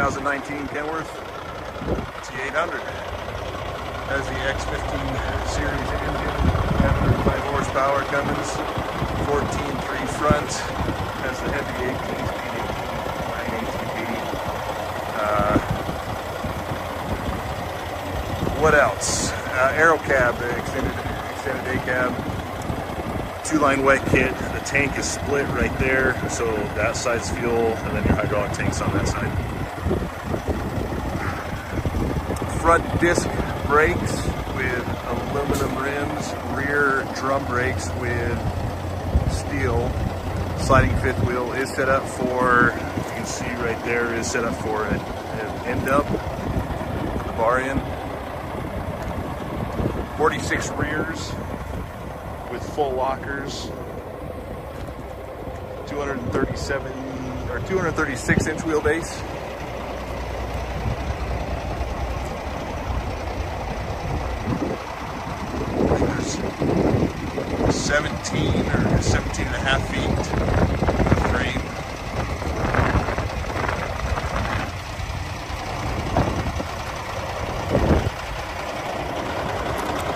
2019 Kenworth T800. Has the X15 series engine, 105 horsepower Cummins, 14.3 front, has the heavy 18-speed 9 ATV. What else? Aero cab, extended A cab, 2-line wet kit. The tank is split right there, so that side's fuel, and then your hydraulic tank's on that side. Front disc brakes with aluminum rims, rear drum brakes with steel. Sliding fifth wheel is set up for, you can see right there, is set up for an end up, the bar end. 46 rears with full lockers. 237 or 236 inch wheelbase. There's 17 or 17 and a half feet